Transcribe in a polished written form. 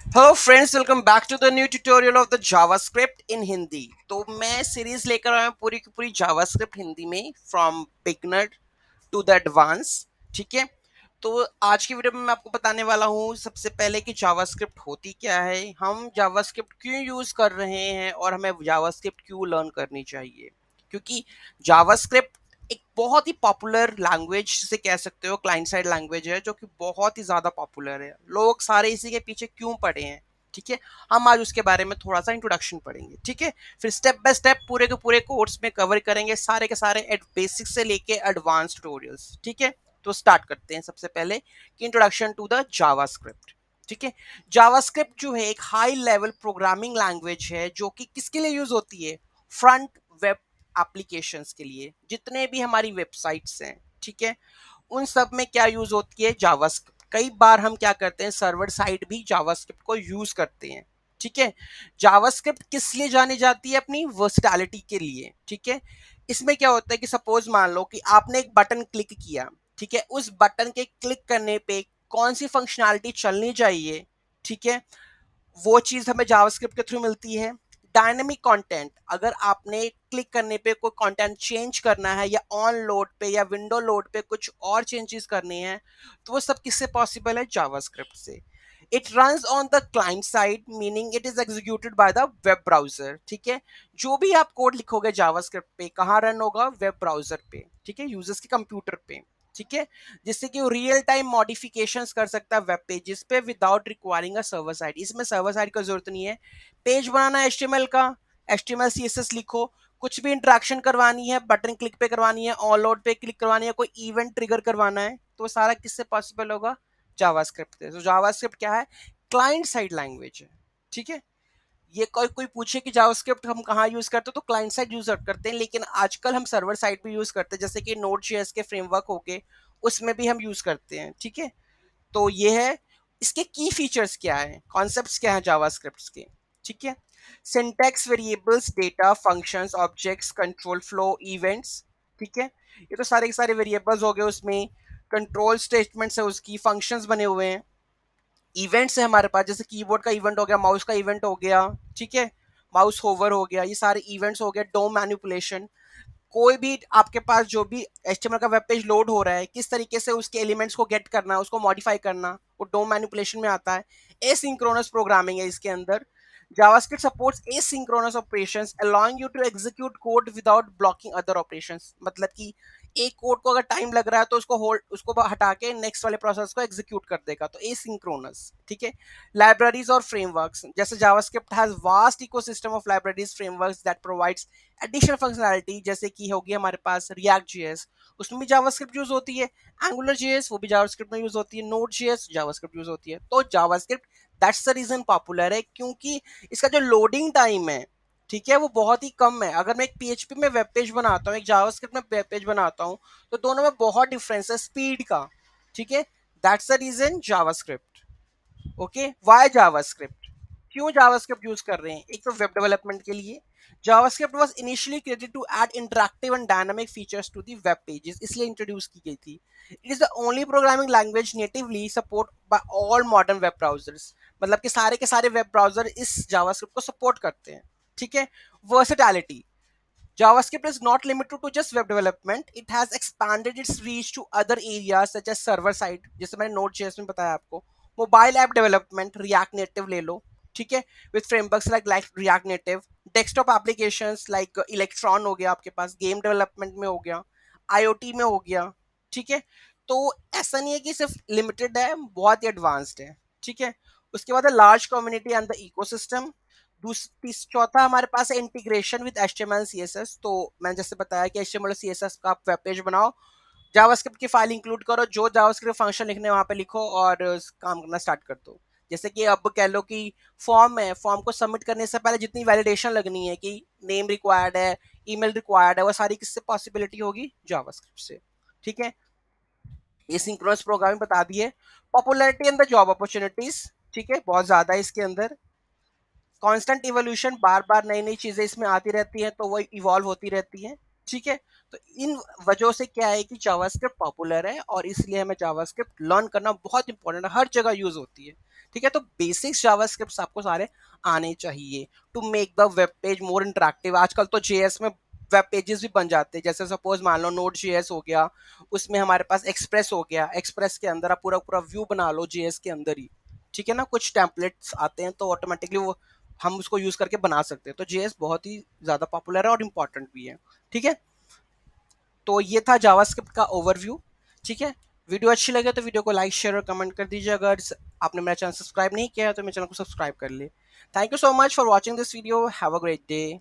Hello friends, welcome back to the new tutorial of the JavaScript in Hindi. तो मैं series लेकर आया हूं पूरी की पूरी जावास्क्रिप्ट हिंदी में, from beginner to the advance. ठीक है। तो आज की वीडियो में मैं आपको बताने वाला हूं सबसे पहले कि जावास्क्रिप्ट होती क्या है, हम जावास्क्रिप्ट क्यों यूज कर रहे हैं और हमें जावास्क्रिप्ट क्यों लर्न करनी चाहिए। क्योंकि जावास्क्रिप्ट एक बहुत ही पॉपुलर लैंग्वेज से कह सकते हो, क्लाइंट साइड लैंग्वेज है जो कि बहुत ही ज्यादा पॉपुलर है। लोग सारे इसी के पीछे क्यों पड़े हैं। ठीक है। हम आज उसके बारे में थोड़ा सा इंट्रोडक्शन पढ़ेंगे। ठीक है। फिर स्टेप बाय स्टेप पूरे के पूरे कोर्स में कवर करेंगे सारे के सारे बेसिक से लेके एडवांस ट्यूटोरियल्स। ठीक है। तो स्टार्ट करते हैं सबसे पहले कि इंट्रोडक्शन टू द जावास्क्रिप्ट। ठीक है। जावास्क्रिप्ट जो है एक हाई लेवल प्रोग्रामिंग लैंग्वेज है जो कि किसके लिए यूज होती है, फ्रंट वेब एप्लीकेशंस के लिए। जितने भी हमारी वेबसाइट्स हैं, ठीक है, उन सब में क्या यूज होती है, जावास्क्रिप्ट। कई बार हम क्या करते हैं, सर्वर साइड भी जावास्क्रिप्ट को यूज करते हैं। ठीक है। जावास्क्रिप्ट किस लिए जानी जाती है, अपनी वर्सटैलिटी के लिए। ठीक है। इसमें क्या होता है कि सपोज मान लो कि आपने एक बटन क्लिक किया। ठीक है। उस बटन के क्लिक करने पे कौन सी फंक्शनैलिटी चलनी चाहिए, ठीक है, वो चीज हमें जावास्क्रिप्ट के थ्रू मिलती है। डायनेमिक कंटेंट, अगर आपने क्लिक करने पे कोई कंटेंट चेंज करना है या ऑन लोड पे या विंडो लोड पे कुछ और चेंजेस करनी है, तो वो सब किससे पॉसिबल है, जावास्क्रिप्ट से। It runs on the client side, meaning it is executed by the web browser. ठीक है। जो भी आप कोड लिखोगे जावास्क्रिप्ट पे, कहाँ रन होगा, वेब ब्राउजर पे। ठीक है, यूजर्स के कंप्यूटर पे। ठीक है। जिससे कि वो रियल टाइम मॉडिफिकेशंस कर सकता है वेब पेजेस पे without requiring a server side. इसमें सर्वर साइड का जरूरत नहीं है। पेज बनाना है एचटीएमएल का, एचटीएमएल सीएसएस लिखो। कुछ भी इंटरेक्शन करवानी है, बटन क्लिक पे करवानी है, ऑन लोड पे क्लिक करवानी है, कोई इवेंट ट्रिगर करवाना है, तो वो सारा किससे पॉसिबल होगा, जावास्क्रिप्ट से। तो जावास्क्रिप्ट क्या है, क्लाइंट साइड लैंग्वेज है। ठीक है। ये कोई कोई पूछे कि जावास्क्रिप्ट हम कहाँ यूज करते हैं, तो क्लाइंट साइड यूज करते हैं, लेकिन आजकल हम सर्वर साइड भी यूज करते हैं, जैसे कि नोड जेएस के फ्रेमवर्क हो गए, उसमें भी हम यूज करते हैं। ठीक है। तो ये है, इसके की फीचर्स क्या है, कॉन्सेप्ट्स क्या है जावास्क्रिप्ट के। ठीक है। Syntax, variables, data, functions, objects, control flow, events. ठीक है। ये तो सारे के सारे वेरिएबल्स हो गए, उसमें कंट्रोल स्टेटमेंट्स है, उसकी फंक्शंस बने हुए हैं, इवेंट्स है हमारे पास, जैसे कीबोर्ड का इवेंट हो गया, माउस का इवेंट हो गया। ठीक है। माउस होवर हो गया, ये सारे इवेंट्स हो गए। डोम मैनिपुलेशन, कोई भी आपके पास जो भी एचटीएमएल का वेब पेज लोड हो रहा है, किस तरीके से उसके एलिमेंट्स को गेट करना है, उसको मॉडिफाई करना, वो डोम मैनिपुलेशन में आता है। एसिंक्रोनस प्रोग्रामिंग है इसके अंदर। JavaScript supports asynchronous operations allowing you to execute code without blocking other operations. मतलब कि एक कोड को अगर टाइम लग रहा है तो उसको होल्ड, उसको हटा के नेक्स्ट वाले प्रोसेस को एग्जीक्यूट कर देगा, तो एसिंक्रोनस। ठीक है। लाइब्रेरीज और फ्रेमवर्क्स, जैसे JavaScript has vast ecosystem of libraries frameworks that provides additional functionality, जैसे कि होगी हमारे पास रिएक्ट जेएस, उसमें भी जावास्क्रिप्ट यूज होती है। एंगुलर जेएस, वो भी जावास्क्रिप्ट में यूज होती है। नोड जेएस, जावास्क्रिप्ट यूज होती है। तो JavaScript that's the reason popular है, क्योंकि इसका जो लोडिंग टाइम है, ठीक है, वो बहुत ही कम है। अगर मैं एक पीएचपी में वेब पेज बनाता हूँ, एक जावास्क्रिप्ट में वेब पेज बनाता हूँ, तो दोनों में बहुत डिफरेंस है स्पीड का। ठीक है। That's the reason JavaScript. Okay, why JavaScript, क्यों जावास्क्रिप्ट यूज कर रहे हैं, एक तो वेब डेवलपमेंट के लिए। JavaScript was initially created to add interactive and dynamic features to the web pages, इसलिए इंट्रोड्यूस की गई थी। It is the only programming language natively support by all modern web browsers. मतलब कि सारे के सारे वेब ब्राउजर इस जावास्क्रिप्ट को सपोर्ट करते हैं। ठीक है। Versatility, JavaScript is not limited to just web development. It has expanded its reach to other areas such as server side, जैसे मैंने Node.js में बताया आपको, mobile app development, react native ले लो। ठीक है। With frameworks like react native, desktop applications like electron हो गया आपके पास, गेम डेवलपमेंट में हो गया, आईओटी में हो गया। ठीक है। तो ऐसा नहीं है कि सिर्फ लिमिटेड है, बहुत ही एडवांस्ड है। ठीक है। उसके बाद है large community and the ecosystem. चौथा हमारे पास है इंटीग्रेशन विद एचटीएमएल सीएसएस। तो मैंने जैसे बताया कि एचटीएमएल सीएसएस का आप वेब पेज बनाओ, जावास्क्रिप्ट की फाइल इंक्लूड करो, जो जावास्क्रिप्ट फंक्शन लिखने वहां पे लिखो और काम करना स्टार्ट कर दो। जैसे कि अब कह लो कि फॉर्म है, फॉर्म को सबमिट करने से पहले जितनी वैलिडेशन लगनी है कि नेम रिक्वायर्ड है, ईमेल रिक्वायर्ड है, वो सारी किससे पॉसिबिलिटी होगी, जावास्क्रिप्ट से। ठीक है। ये सिंक्रोनस प्रोग्रामिंग बता दिए। Popularity and the job opportunities, ठीक है, बहुत ज्यादा है इसके अंदर। कांस्टेंट इवोल्यूशन, बार बार नई नई चीजें इसमें आती रहती हैं, तो वो इवॉल्व होती रहती हैं। ठीक है। तो इन वजहों से क्या है कि जावास्क्रिप्ट पॉपुलर है, और इसलिए हमें जावास्क्रिप्ट लर्न करना बहुत इंपॉर्टेंट है, हर जगह यूज होती है। ठीक है, तो बेसिक्स जावास्क्रिप्ट आपको सारे आने चाहिए to make the web page more interactive. आजकल तो जेएस में वेब पेजेस भी बन जाते हैं, जैसे सपोज मान लो नोट जेएस हो गया, उसमें हमारे पास एक्सप्रेस हो गया, एक्सप्रेस के अंदर आप पूरा पूरा व्यू बना लो जेएस के अंदर ही, ठीक है ना। कुछ टेम्पलेट्स आते हैं तो ऑटोमेटिकली वो हम उसको यूज करके बना सकते हैं। तो जेएस बहुत ही ज्यादा पॉपुलर है और इम्पोर्टेंट भी है, ठीक है। तो ये था जावास्क्रिप्ट का ओवरव्यू, ठीक है। वीडियो अच्छी लगे तो वीडियो को लाइक शेयर और कमेंट कर दीजिए। अगर आपने मेरा चैनल सब्सक्राइब नहीं किया है तो मेरे चैनल को सब्सक्राइब कर ले। Thank you so much for watching this video, have a great day.